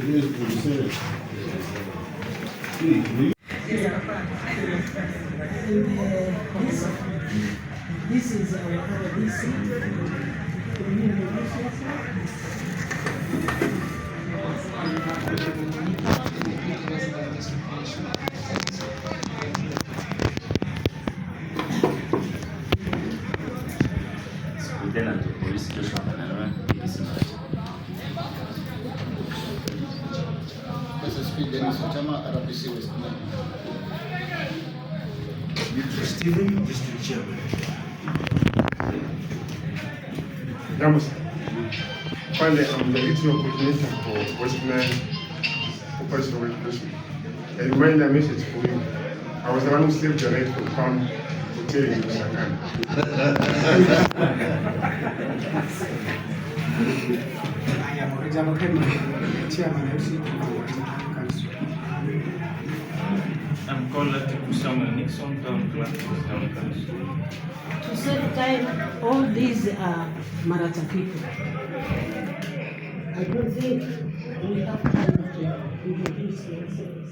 This is our RDC. Stephen, District Chairman. Ramos, finally, I'm the regional coordinator for Westland Operation Regulation. A reminder message for you. I was the one who saved the right from Palm Hotel in Sakan. I am original chairman of the council. I'm called Kusama Nixon, Town Clerk, Town Council. To save time, all these are Maracha people. I don't think we have time to introduce ourselves.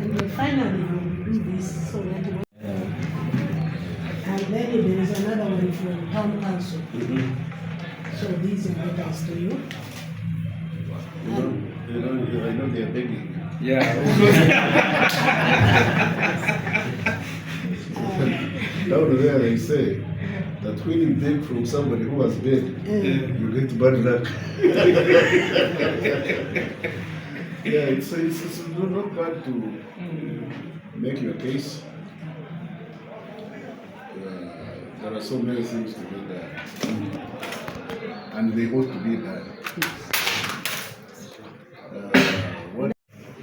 And then finally, we will do this so that we... And then there is another one from Town Council. So these are letters to you. I know they are begging. Yeah. Down there they say that when you beg from somebody who has begged, you get bad luck. Yeah, it's not bad to make your case. There are so many things to be done, and they ought to be done.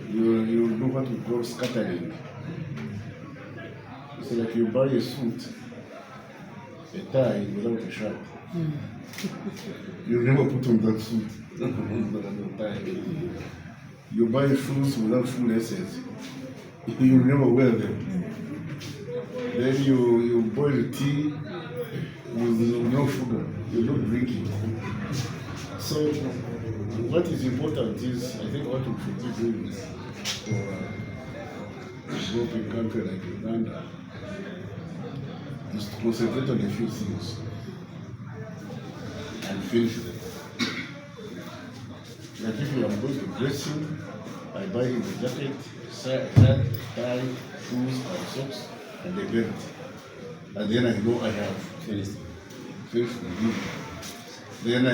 You know what we call scattering. It's like you buy a suit, a tie without a shirt. You never put on that suit without a tie. You buy shoes without shoelaces. You never wear them. Then you boil tea with no sugar. You don't drink it. So what is important is, I think what we should be doing is for a developing country like Uganda is to concentrate on a few things and finish them. Like if I'm going to dress him, I buy him a jacket, shirt, tie, shoes, and socks, and a belt. And then I know I have finished with him. Then I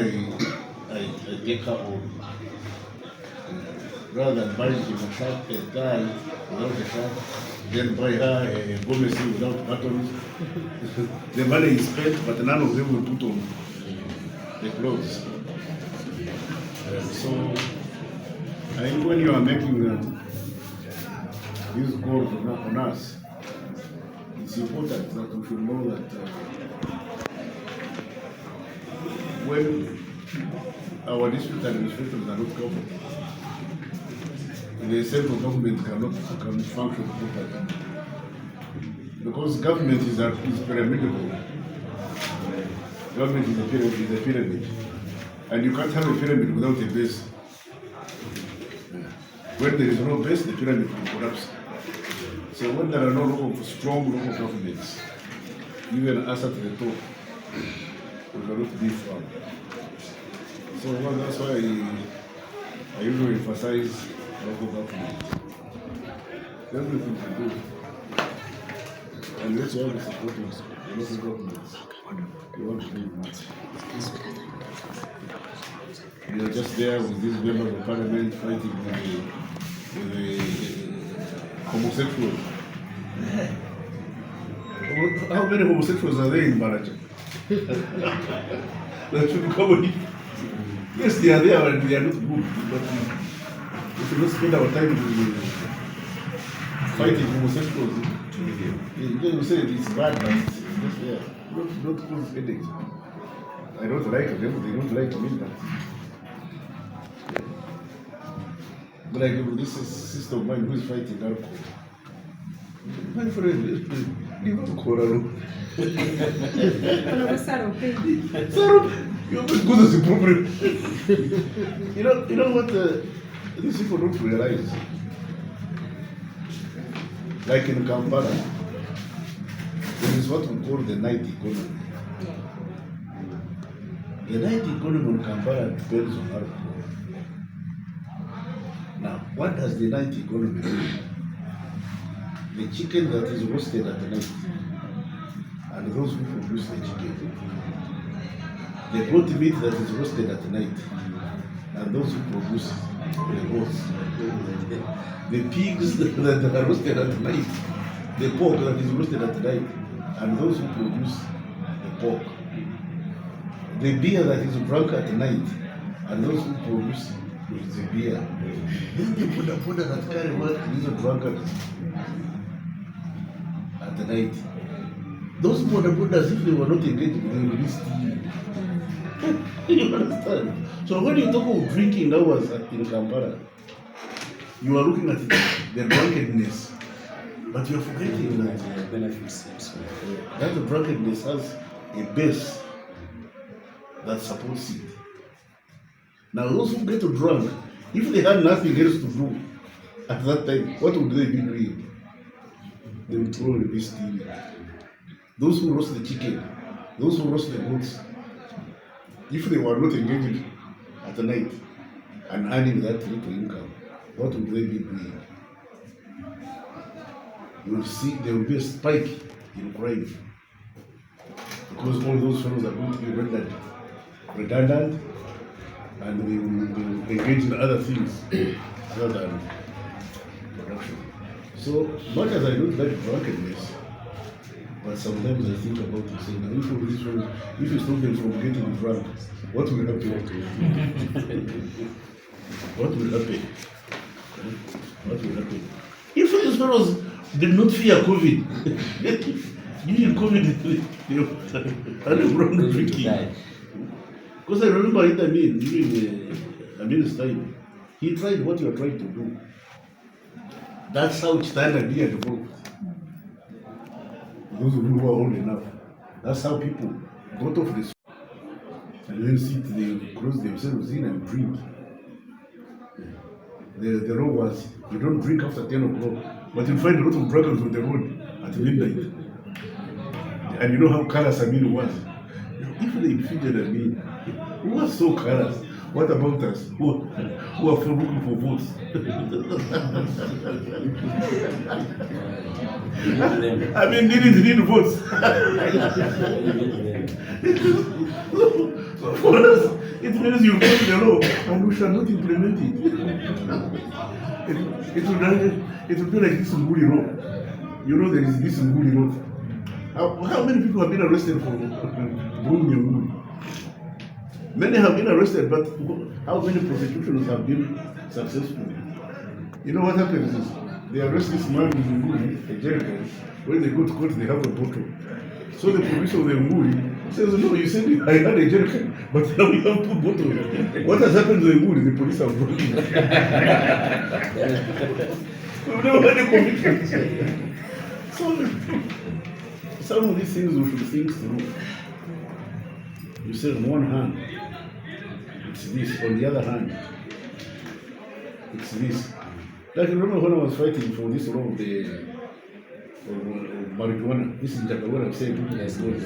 take her home. Rather than buying him a shirt, a tie without a shirt, then buy her a gomesi without buttons. The money is spent, but none of them will put on the clothes. So I think when you are making these goals on us, it's important that we should know that when our district administrators are not covered, the central government cannot function properly. Because government is pyramidal. Government is a pyramid. And you can't have a pyramid without a base. When there is no base, the pyramid will collapse. So when there are no strong local governments, even us at the top, we cannot be firm. So that's why I usually emphasize local government. Everything to do. And that's why we support the local governments. We want to do much. We are just there with these members of parliament fighting with the homosexuals. How many homosexuals are there in Maracha? That should be common. Yes, they are there and they are not good, but we should not spend our time fighting homosexuals. You say it's bad, but it's just there. Not cause headaches. I don't like them, they don't like me. But like this sister of mine who is fighting alcohol. My friend, You go to Coralo. Colorou sarope. Sorry, you're as good as the problem. You know what these people don't realize? Like in Kampala, there is what we call the night economy. The night economy in Kampala depends on alcohol. Now, what does the night economy do? The chicken that is roasted at night, and those who produce the chicken, the goat meat that is roasted at night, and those who produce the goats, the pigs that are roasted at night, the pork that is roasted at night, and those who produce the pork, the beer that is drunk at night, and those who produce the beer. Then they put a powder that carry what is drunkards at the night. Those bodabodas, if they were not engaged, they would be stealing. You understand? So when you talk of drinking hours in Kampala, you are looking at the drunkenness, but you are forgetting that benefits. that the drunkenness has a base that supports it. Now those who get drunk, if they had nothing else to do at that time, what would they be doing? They would probably be stealing. Those who roast the chicken, those who roast the goats, if they were not engaged at the night and earning that little income, what would they be doing? You will see there will be a spike in crime because all those fellows are going to be rendered redundant and they will engage in other things other than production. So much as I don't like drunkenness, but sometimes I think about it, saying, now if you stop them from getting drunk, what will happen? What will happen? What will happen? If these fellows did not fear COVID, during COVID, they had wrong drinking. Because I remember it, during Amin's time, he tried what you are trying to do. That's how China evolved. Those of you who are old enough, that's how people got off the street and then sit, they close themselves in and drink. The law was, you don't drink after 10 o'clock, but you find a lot of drunkards on the road at midnight. And you know how callous Amin was. If they defeated Amin, who was so callous, what about us who are looking for votes? I mean, didn't need votes. So for us, it means you vote the law and we shall not implement it. It will be like this Nguli law. You know there is this Nguli law. How many people have been arrested for doing Nguli? Many have been arrested, but how many prosecutions have been successful? You know what happens is, they arrest this man with Nguli, a jerrycan. When they go to court, they have a bottle. So the police of the Nguli says, no, you said I had a jerrycan, but now you have two bottles. What has happened to the Nguli? The police have brought it. We've never had a conviction. So, some of these things we should think through. You say on one hand, it's this, on the other hand, it's this. Like remember when I was fighting for this law of the marijuana, this is what I'm saying, people yes, yes.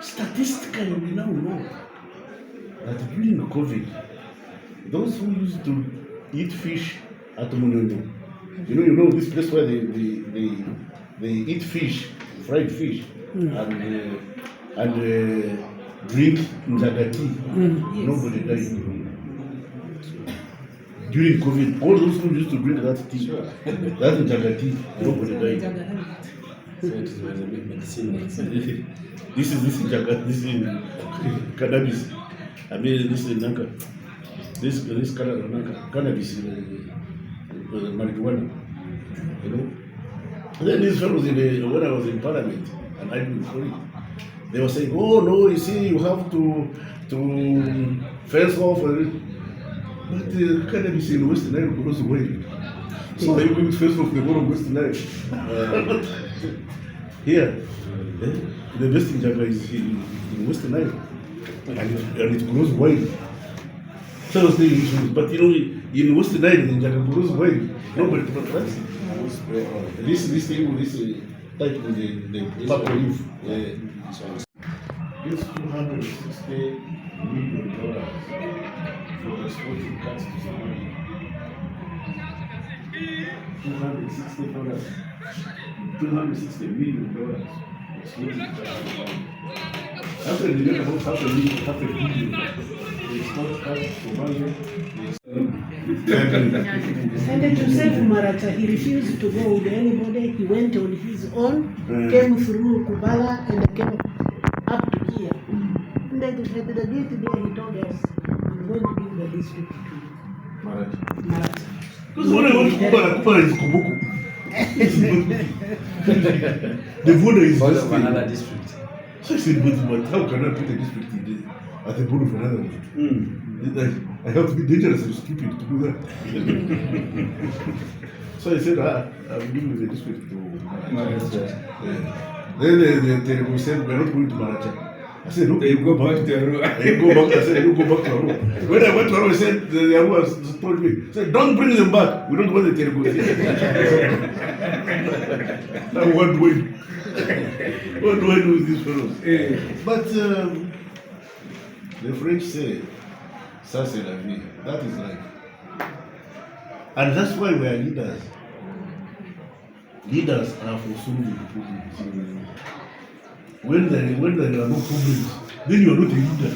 Statistically, we now know that during COVID, those who used to eat fish at Munyondo, you know this place where they eat fish, fried fish, and drink njagati. Nobody died. During COVID, all those who used to drink that tea, that njagati, nobody died. So it is a medicine. This is njagati, this is cannabis. I mean, this is nanka. This cannabis, marijuana. You know. And then these fellows when I was in Parliament and I didn't for it, they were saying, oh no, you see, you have to fence off. But the cannabis in Western Nile goes away. So they will fence off the whole of Western Nile. Here, the best in Java is in Western Nile, and it grows wide. So it's the issue. But you know, in Western Nile, in Java grows wide. Nobody plants it. This thing, this type of the purple leaf. This $260 million for exporting cats to Somalia. $260. $260 million. After they get about half a billion, they export cats to Somalia. And to save Maracha, he refused to go with anybody. He went on his own, came through Kubala and came up to here. And then at the gate there, he told us, I'm going to give the district to Maracha. Maracha. Because when I went to Kubala is Kubuku. The border is Part just of another district. So I said, but how can I put a district in at the border of another one? I have to be dangerous and stupid to do that. So I said, I'm giving the district to Maracha. Then they said, we're not going to Maracha. I said, okay, you go back to Arua. I said, you go back to Arua. When I went to Arua, I said, the Arua told me, said, don't bring them back. We don't want the Telugu. Now what do I do? What do I do with these fellows? But the French say, ça c'est la vie. That is life. And that's why we are leaders. Leaders are for solving problems. When there are no problems, then you are not a leader.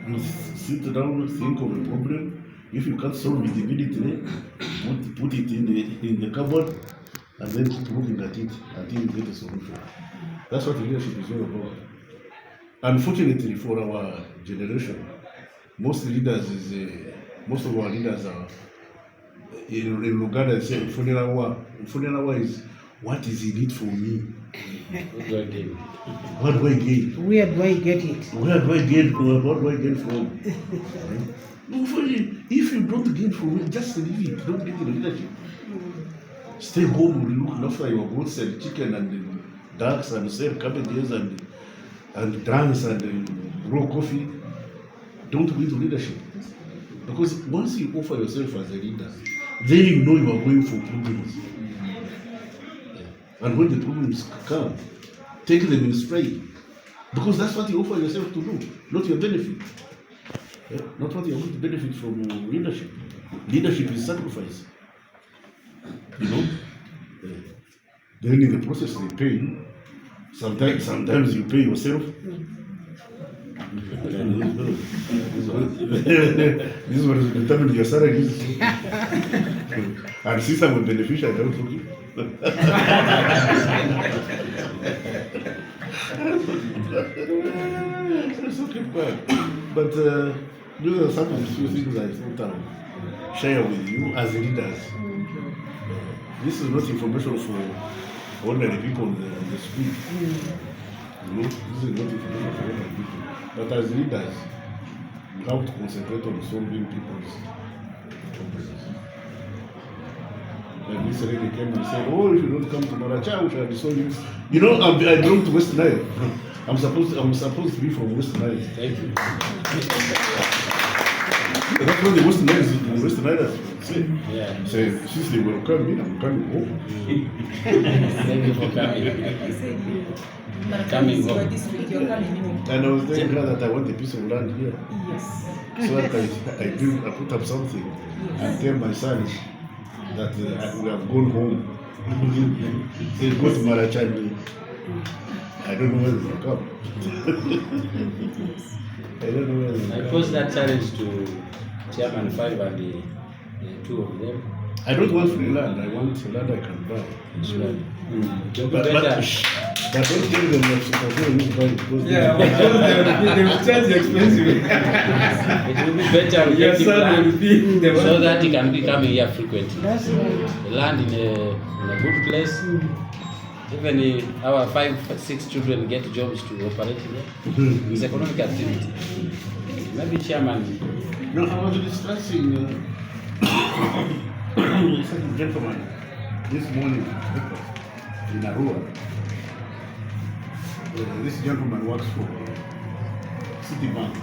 You sit down, think of a problem. If you can't solve it immediately, put it in the cupboard, and then keep looking at it until you get a solution. That's what leadership is all about. Unfortunately for our generation, most of our leaders are in Luganda say Funerawa is what is in it for me? What do I gain? What do I gain? Where do I get it? Where do I gain from? What do I gain from? If you don't gain from it, just leave it. Don't get the leadership. Stay home, look after your goats and chicken and ducks and sell cabbages and drums and grow coffee. Don't go into leadership. Because once you offer yourself as a leader, then you know you are going for problems. And when the problems come, take them in stride. Because that's what you offer yourself to do, not your benefit. Not what you are going to benefit from leadership. Leadership is sacrifice. You know? Then in the process they pay you. Sometimes you pay yourself. This one is determined your salary. And since I'm a beneficiary, I don't look it. It's okay, but those are some of the few things I thought I would share with you as leaders. This is not information for ordinary people on the street. You know, this is not information for ordinary people. But as leaders, we have to concentrate on solving people's problems. Like this lady came and said, oh, if you don't come to Maracha, we shall dissolve you. You know, I belong to West Nile. I'm supposed to be from West Nile. Thank you. That's what the West Nile is. The West Nile say. Yeah. Say, since they welcome me, I'm coming home. Thank you for coming. Coming home. And I was telling her that I want a piece of land here. Yes. So that I put up something and tell my son that we have gone home. They go to Maracha. I don't know whether they'll come. I don't know whether I they'll posed come. that challenge to Chairman 5 and the two of them. I don't want free land. I want land I can buy. It's right. But don't tell them that Otafiire need to buy it because They will charge you expensively. It will be better we Your get him son will land be the so one. that he can be coming here frequently. That's right. The land in a good place. Even our 5-6 children get jobs to operate here. It's economic activity. Maybe Chairman. No, I was discussing with a gentleman this morning. in Arua. This gentleman works for Citibank,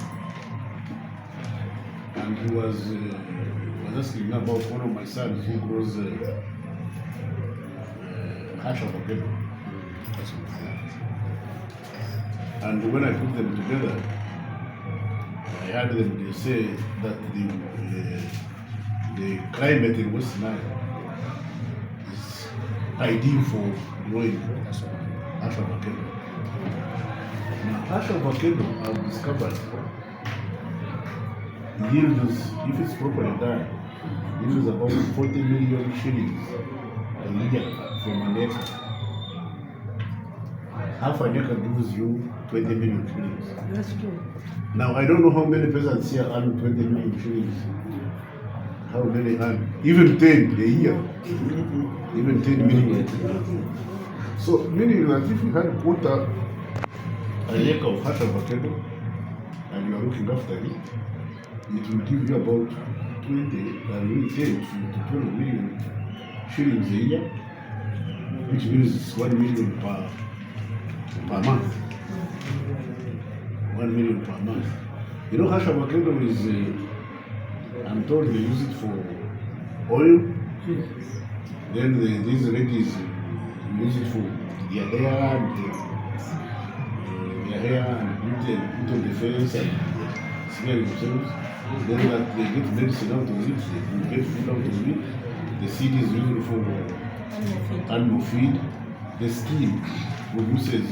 and he was asking me about one of my sons who grows hash avocado. And when I put them together, I heard them say that the climate in West Nile is ideal for growing hash avocado. Now, hash avocado, I've discovered, yields, if it's properly done, yields about 40 million shillings a year from an acre. Half an acre gives you 20 million shillings. That's true. Now, I don't know how many peasants here earn 20 million shillings. How many earn? Even 10 a year. Even 10 million. So, meaning that if you had a quota, an acre of hash avocado, and you are looking after it, it will give you about 10 to 20 million shillings a year, which means 1 million per month. 1 million per month. You know, hash avocado is, I'm told they use it for oil. Then these ladies use it for their hair and put on the face and smell themselves. Then that they get medicine out of it, they get food out of it. The seed is used for animal feed. The skin produces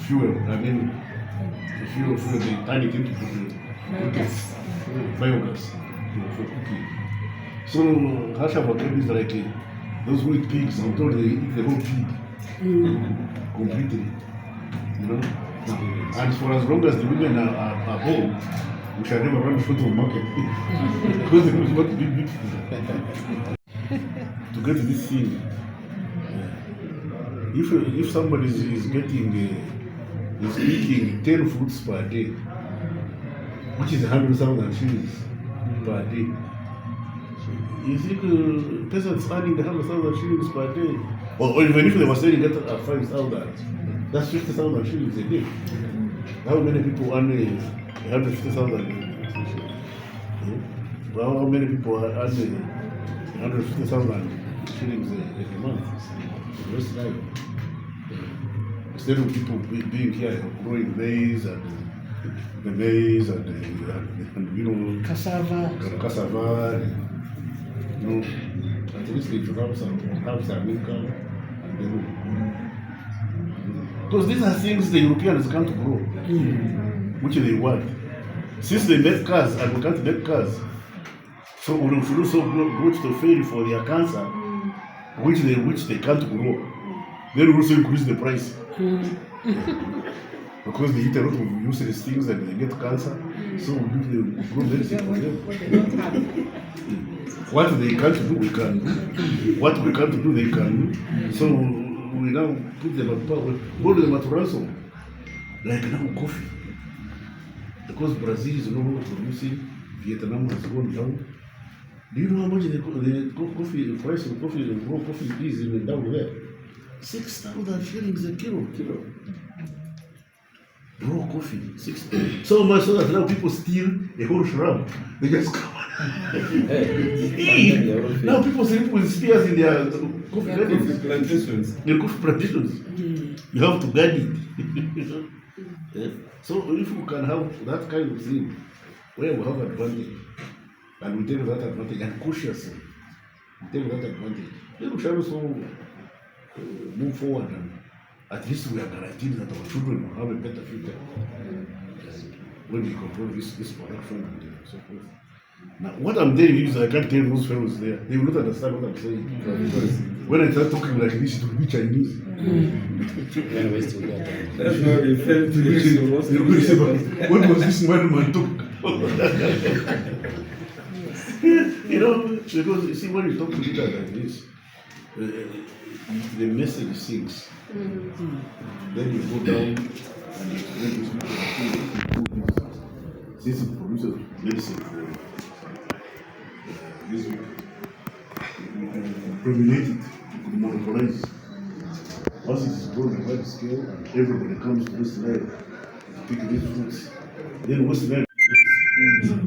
fuel. I mean, the fuel, they turn it into biogas for cooking. So hash avocado is like those who eat pigs. I'm told they eat the whole pig completely. You know, and for as long as the women are home, we shall never run short of market because they want to be beautiful. To get this thing, if somebody is getting is eating 10 fruits per day, which is 100,000 shillings per day, you think peasants earning 100,000 shillings per day, or even if they were selling it at 5,000, that's 50,000 shillings a day. How many people earn 150,000? Well, how many people earn 150,000 shillings a month? Just like instead of people being here growing maize and the maize and you know Cassava. You know, at least they should have some income and then because these are things the Europeans can't grow, which they want. Since they make cars and we can't make cars, so we should also go to the fair for their cancer, which they can't grow. Then we also increase the price. Because they eat a lot of useless things and they get cancer, so we give them grow medicine for them. What they can't do, we can do. What we can't do, they can do. So we now put them at power, hold them at ransom. Like now coffee. Because Brazil is no longer producing, Vietnam has gone down. Do you know how much the price of coffee, the raw coffee is even down there? 6,000 shillings a kilo. Raw coffee, 6,000. So much so that now people steal a whole shrub. They just come now people sleep with spears in their coffee plantations. Their coffee plantations. You have to guard it. Yeah. So if we can have that kind of thing, where we have advantage, and we take that advantage and cautiously, we take that advantage, then we shall also move forward, and at least we are guaranteed that our children will have a better future when we control this production and so forth. Now, what I'm telling you is I can't tell those fellows there. They will not understand what I'm saying. When I start talking like this, it will be Chinese. That's why they fell to this. What was this man talk? You know, because you see, when you talk to leaders like this, the message sinks. Then you go down and you explain to people, since it produces medicine for this week, you can dominate it, you can monopolize Once it is grown on a wide scale, and everybody comes to West Nile to pick these fruits, then West Nile,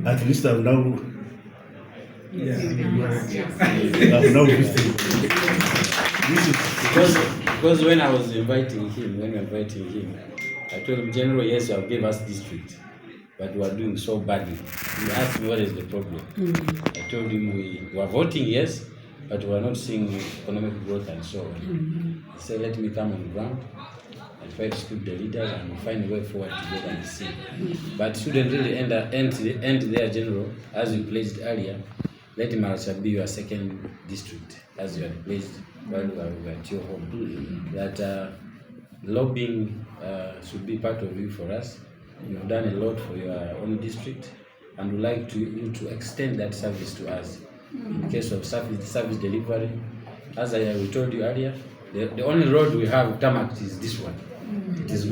at least I've now, I've now visited. This is Because when I was inviting him, I told him, General, yes, you have gave us district, but we are doing so badly. He asked me what is the problem. I told him we were voting yes, but we are not seeing economic growth and so on. He said, let me come on ground and try to speak the leaders and find a way forward together and see. But shouldn't really end there, General, as you pledged earlier. Let Maracha be your second district, as you had pledged while we were at your home. That lobbying should be part of you for us. You've done a lot for your own district, and we'd like you to extend that service to us. In case of service delivery, as we told you earlier, the only road we have tarmac is this one. It is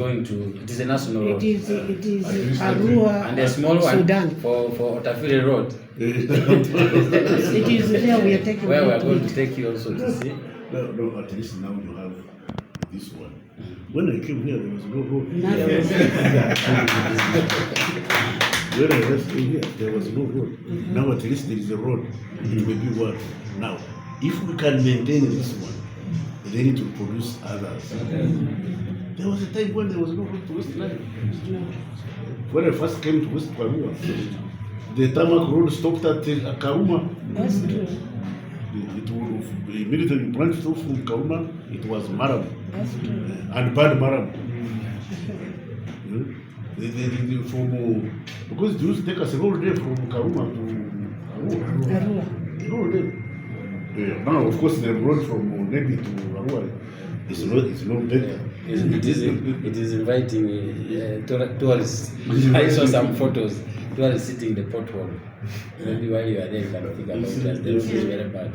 a national road. It is Arua, and a small one Sudan. for Otafiire Road. It is there we are taking. Where we are going to take you also to see. no, at least now you have this one. When I came here, there was no road. When I left here, there was no road. Now at least there is a road. It may be one. Now, if we can maintain this one, then it will produce others. There was a time when there was no road to West Nile. When I first came to West Karuma, the tarmac road stopped at Karuma. That's true. It would immediately branched off from Karuma. It was Maram. That's true. And bad Maram. Because it used to take us a whole day from Karuma to Arua. A whole day. Now, of course, the road from Nebi to Arua is not better. It is inviting tourists. I saw some photos. Tourists sitting in the pothole. Maybe while you are there, you can think about it. The road is very bad.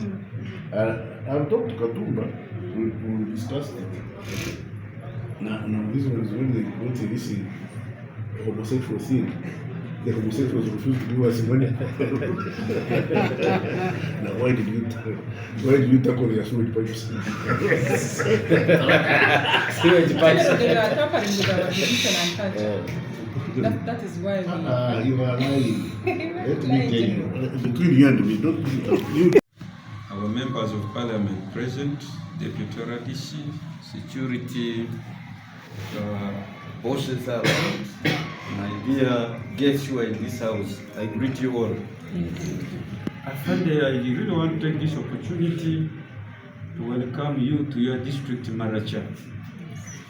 I've talked to Katumba. We discussed it. Now this one is when they went to this homosexual thing. The homosexuals refused to give us money. Now why did you tackle their sewage pipes? Sewage pipes. They are tampering with our tradition and culture. That is why we. You are lying. Let me tell you. Between you and me, don't you. Our members of parliament present, Deputy Radishi, security, bosses around, my dear guests who are in this house, I greet you all. I really want to take this opportunity to welcome you to your district, Maracha.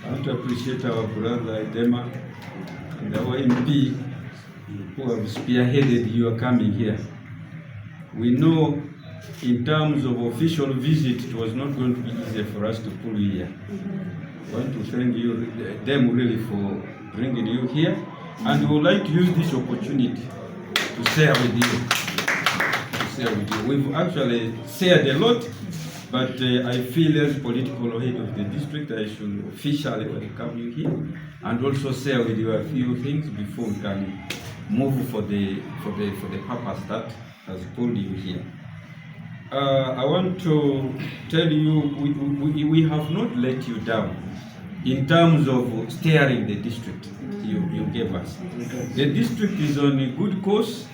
I want to appreciate our brother Edema and our MP who have spearheaded your coming here. We know in terms of official visit, it was not going to be easy for us to pull you here. I want to thank them really for bringing you here, and we would like to use this opportunity to share with you. We've actually shared a lot, but I feel as political head of the district, I should officially welcome you here and also share with you a few things before we can move for the purpose that has pulled you here. I want to tell you, we have not let you down in terms of steering the district you gave us. The district is on a good course.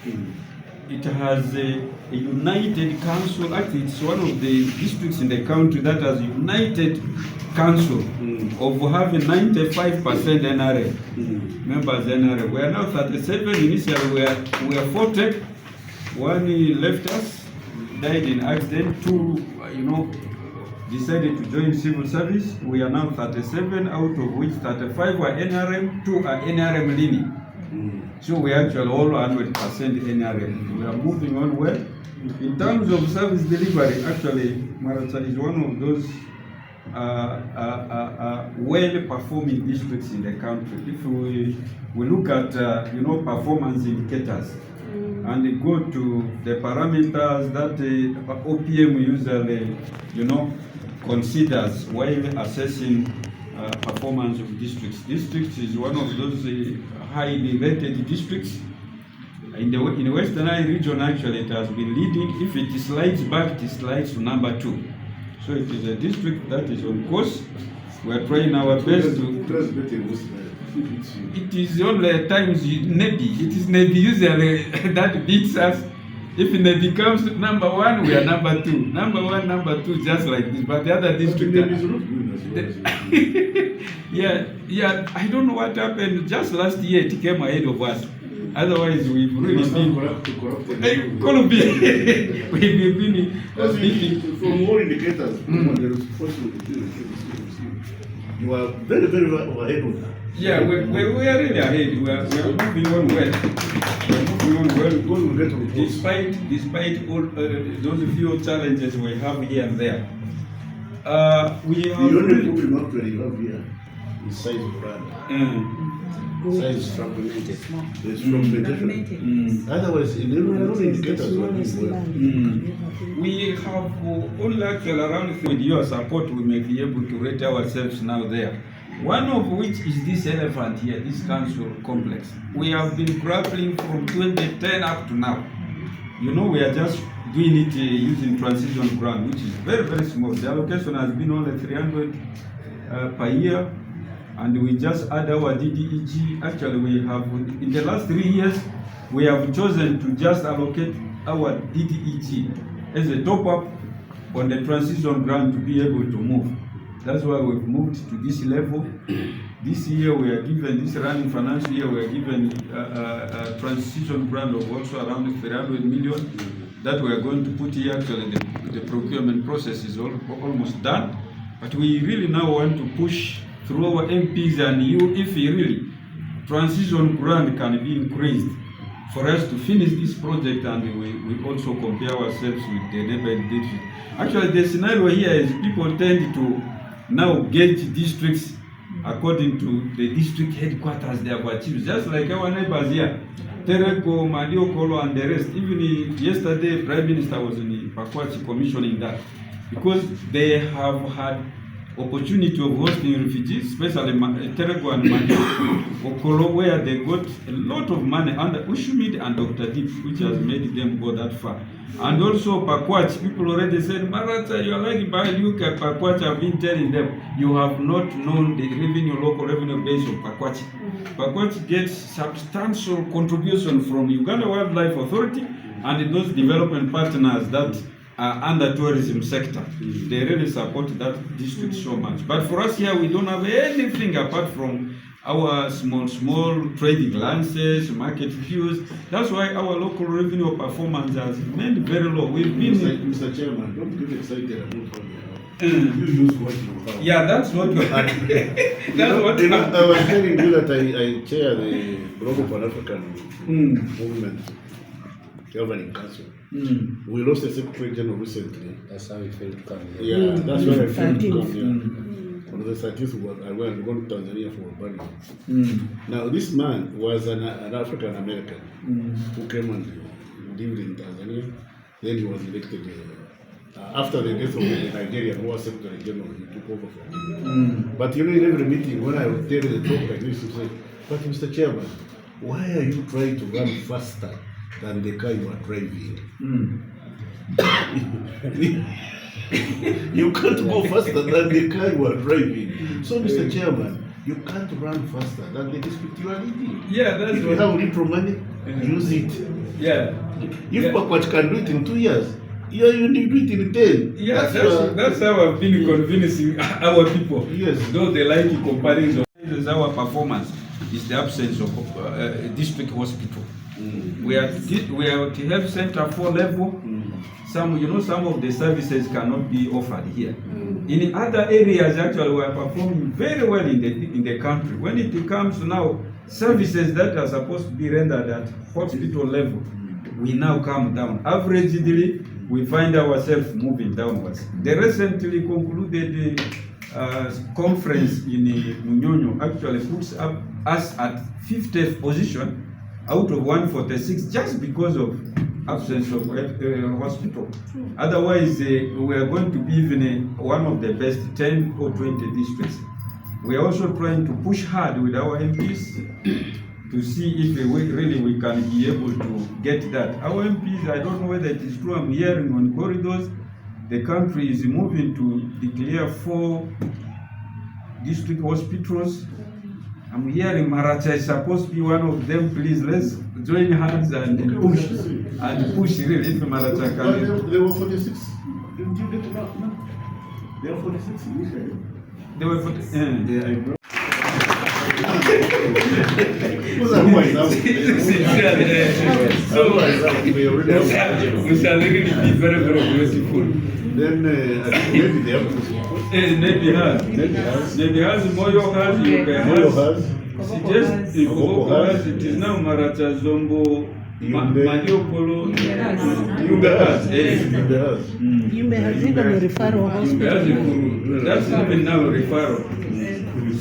It has a united council. Actually, it's one of the districts in the country that has a united council of having 95% NRM members. NRM. We are now 37. Initially, we were 40. One left us, died in accident. Two, decided to join civil service. We are now 37, out of which 35 are NRM, 2 are NRM Lini. So we actually all 100% NRM. We are moving on well. In terms of service delivery, actually, Maracha is one of those well-performing districts in the country. If we look at performance indicators and go to the parameters that OPM usually considers while assessing performance of districts. Districts is one of those highly rated districts. In the Western Nile region, actually, it has been leading. If it slides back, it slides to number 2. So it is a district that is on course. We are trying our best to. It is only at times maybe it is maybe usually that beats us. If Nebi comes number one, we are number two. Number one, number two, just like this. But the other district. Yeah. I don't know what happened. Just last year, it came ahead of us. Otherwise, we've really been. Could be. We've been. From all indicators, you are very, very ahead of that. Yeah, we are really ahead. We are moving on well. Despite all those few challenges we have here and there. We have the only problem actually you have here is size of land. Size is fragmented. There's fragmentation. Otherwise, in all indicators, we are doing well. We have only actually around with your support, we may be able to rate ourselves now there. One of which is this elephant here, this council complex. We have been grappling from 2010 up to now. You know, we are just doing it using transition grant, which is very, very small. The allocation has been only 300 per year, and we just add our DDEG. Actually, we have, in the last 3 years, we have chosen to just allocate our DDEG as a top-up on the transition grant to be able to move. That's why we've moved to this level. This year we are given, this running financial year, we are given a transition grant of also around 300 million that we are going to put here. Actually, the procurement process is almost done. But we really now want to push through our MPs and you, if really transition grant can be increased for us to finish this project, and we also compare ourselves with the neighboring districts. Actually, the scenario here is people tend to now gauge districts according to the district headquarters they have achieved, just like our neighbors here, Tereko, Madio Kolo, and the rest. Even yesterday, Prime Minister was in Pakwachi commissioning that, because they have had opportunity of hosting refugees, especially Tereko and Madio Kolo, where they got a lot of money under Ushumid and Dr. Deep, which has made them go that far. And also Pakwachi, people already said, Maracha, you are like look at Pakwachi. I've been telling them, you have not known the local revenue base of Pakwachi. Pakwachi gets substantial contribution from Uganda Wildlife Authority and those development partners that are under tourism sector. They really support that district so much. But for us here, we don't have anything apart from our small trading lances, market views. That's why our local revenue performance has remained very low. We've been Mr. Chairman, don't get excited about what you have. You use what you have. Yeah, that's what we I was telling you that I chair the Global Pan-African Movement Governing Council. We lost a Secretary General recently. That's how we failed to come here. Yeah, that's why I failed to come here. On the 30th, I went to Tanzania for a burial. Now, this man was an African American who came and lived in Tanzania. Then he was elected after the death of the Nigerian who was Secretary General. He took over from him. But you know, in every meeting, when I would tell the talk like this, he say, "But Mr. Chairman, why are you trying to run faster than the car you are driving?" You can't go faster than the car you are driving. So, Mr. Chairman, you can't run faster than the district you are leading. Yeah, that's if you have little money, use it. Yeah. If Pakwach can do it in 2 years, yeah, you need to do it in 10. Yeah, that's how I've been convincing our people. Yes. Though they like comparison. Our performance is the absence of a district hospital. We are at health center 4 level. Some of the services cannot be offered here. In other areas, actually, we are performing very well in the country. When it comes now, services that are supposed to be rendered at hospital level, we now come down. Averagely, we find ourselves moving downwards. The recently concluded conference in Munyonyo actually puts us at 50th position out of 146 just because of absence of hospital. Otherwise, we are going to be even one of the best 10 or 20 districts. We are also trying to push hard with our MPs to see if we can be able to get that. Our MPs, I don't know whether it is true, I'm hearing on corridors, the country is moving to declare 4 district hospitals. I'm hearing Maracha is supposed to be one of them. Please, let's join hands and push really if Maracha can. They were 46. Didn't you get it out? No. They were 46 initially. They were 46. Yeah. We shall really be very, very grateful. Then maybe they have to. Maybe has Moyo has, Moyo has. Suggest Koboko has, it is now Maracha Zombo, Mariopolo, Yumbe has. Yumbe has even a referral hospital. That's even now a referral.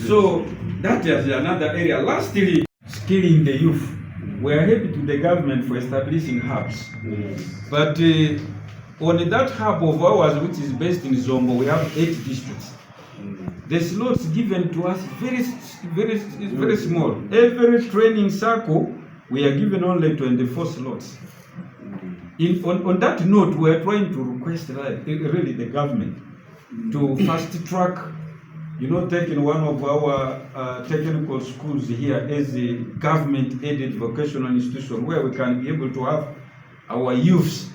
So that is another area. Lastly, skilling the youth. We are happy to the government for establishing hubs. But on that hub of ours, which is based in Zombo, we have 8 districts. The slots given to us very small. Every training circle, we are given only 24 slots. On that note, we are trying to request really the government to fast track, taking one of our technical schools here as a government-aided vocational institution where we can be able to have our youths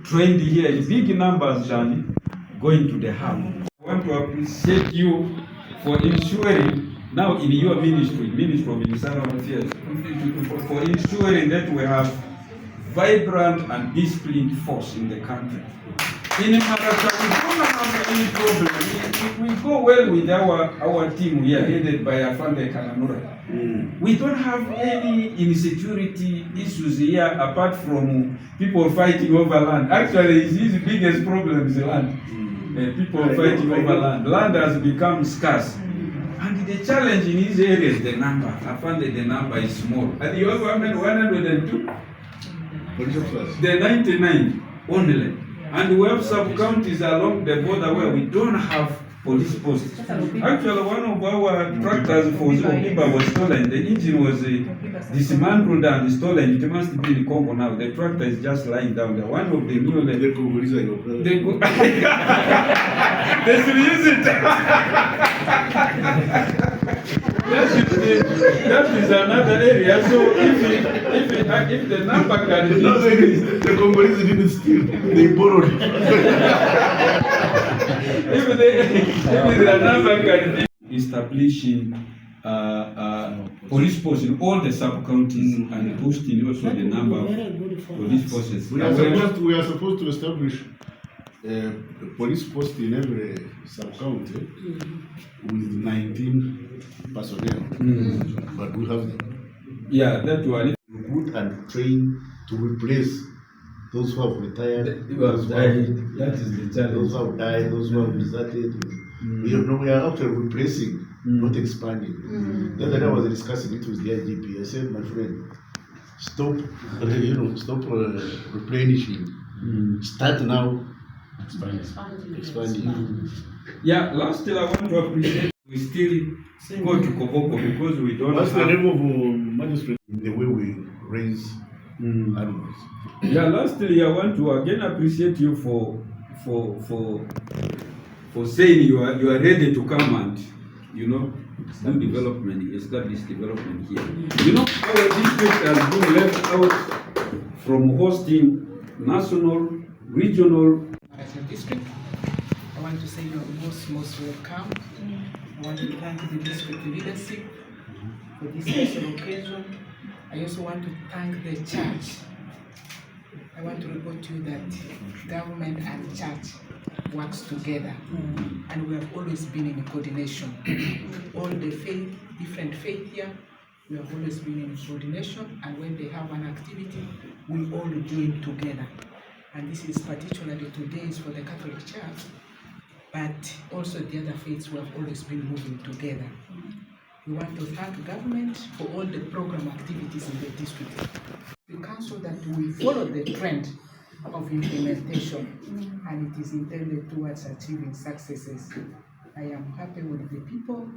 trained here in big numbers than going to the hub. I want to appreciate you for ensuring now in your ministry of Internal Affairs, for ensuring that we have vibrant and disciplined force in the country. In Maracha, we don't have any problem. We go well with our team here, headed by Afande Kananura. We don't have any insecurity issues here apart from people fighting over land. Actually, his biggest problem is land. People fighting over land. Land has become scarce. And the challenge in these areas, the number. I found that the number is small. And you have 102? The 99 only. And we have sub-counties along the border where we don't have police posts. Actually, one of our tractors for Zokiba was stolen. The engine was dismantled and stolen. It must be in Congo now. The tractor is just lying down there. One of the new... They should use it. That is another area. So if the number can be... The Congolese didn't steal. They borrowed it. if the number can be establishing police posts in all the sub-counties and boosting also the number of police forces. We are supposed to establish a police post in every sub-county with 19 personnel. But we have them. Yeah, that one. Recruit and train to replace those who have retired, that is the challenge. those who have died, those who have deserted. We are actually replacing, not expanding. The other day I was discussing it with the IGP. I said, my friend, stop replenishing. Start now. Expanding. Yeah, lastly, I want to appreciate we still go to Koboko because we don't What's have... the name of magistrate in the way we raise animals? Yeah, lastly, I want to again appreciate you for saying you are ready to come and do development, establish development here. Our district has been left out from hosting national, regional. District. I want to say you're most welcome. I want to thank the district leadership for this special occasion. I also want to thank the church. I want to report to you that government and church works together, and we have always been in coordination. All the different faith here, we have always been in coordination, and when they have an activity, we all join together. And this is particularly today is for the Catholic Church, but also the other faiths who have always been moving together. We want to thank government for all the program activities in the district. The council that we follow the trend of implementation, and it is intended towards achieving successes. I am happy with the people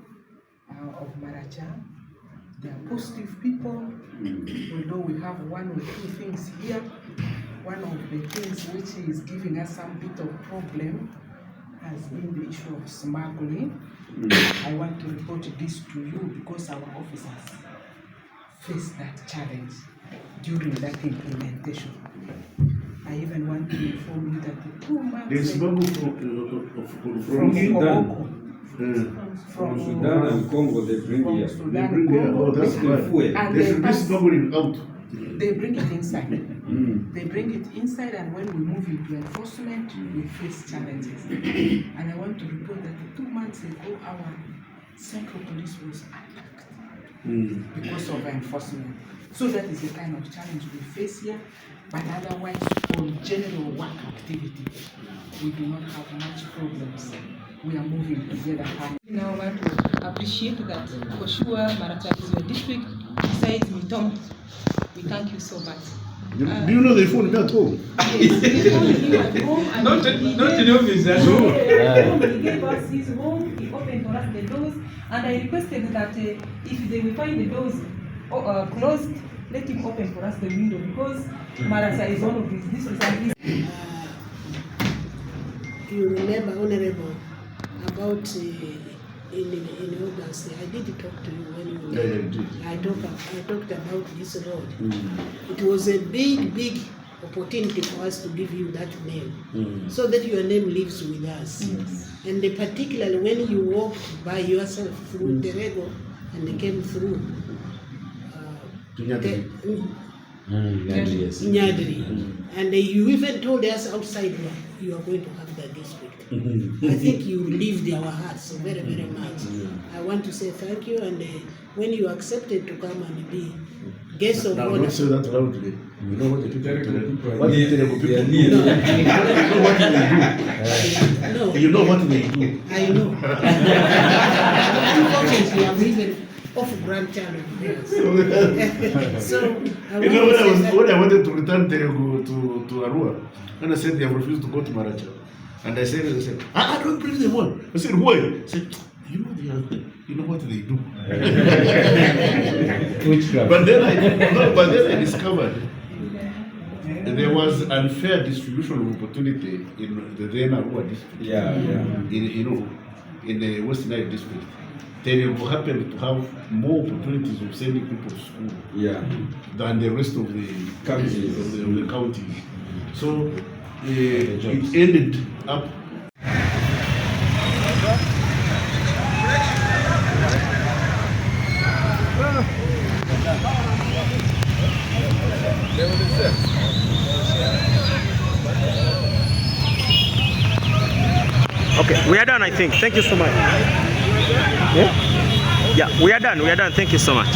of Maracha. They are positive people, although we have one or two things here. One of the things which is giving us some bit of problem has been the issue of smuggling. I want to report this to you because our officers faced that challenge during that implementation. I even want to inform you that the 2 months They smuggle from from Morocco, From Sudan and Congo, they bring from here. Sudan, They bring here. Congo, Oh, that's they- right. Fuel. and They they should be pass- smuggling out. they bring it inside. They bring it inside, and when we move into enforcement, we face challenges. And I want to report that 2 months ago, our central police was attacked because of enforcement. So that is the kind of challenge we face here. But otherwise, on general work activity, we do not have much problems. We are moving together. Now I want to appreciate that for sure Maracha is your district. Besides Mitom, we thank you so much. Do you know they phoned me at home? Yes, he phoned you at home and Not he in the gave- office, that's No, all. he gave us his home, he opened for us the doors, and I requested that if they will find the doors closed, let him open for us the window because Maracha is one of his districts and he's You remember, Honorable, about in August, I did talk to you when you Yeah, you did. I talked about this road. It was a big opportunity for us to give you that name, so that your name lives with us. And particularly when you walked by yourself through Terego and they came through To Nyadri. Yes. Nyadri. And you even told us outside that you are going to have the district. I think you lived our hearts very much. I want to say thank you, and when you accepted to come and be guest of Now, honor. don't say that loudly. You know what the people do. What the Yeah, terrible people yeah, do. yeah. You know what they do. No, You know what they do. I know. Unfortunately, I'm even off grandchild of theirs. So, I You know, want to say when I wanted to return Terego to Arua, and I said they have refused to go to Maracha. And I said, I don't bring them on. I said, why? I said, you know what they do. Witchcraft. But then I discovered there was unfair distribution of opportunity in the then Arua district. Yeah. In the West Nile district. They happened to have more opportunities of sending people to school Yeah. than the rest of the Counties. of the counties. So it ended up. Okay, we are done, I think. Thank you so much. Yeah, we are done. We are done. Thank you so much.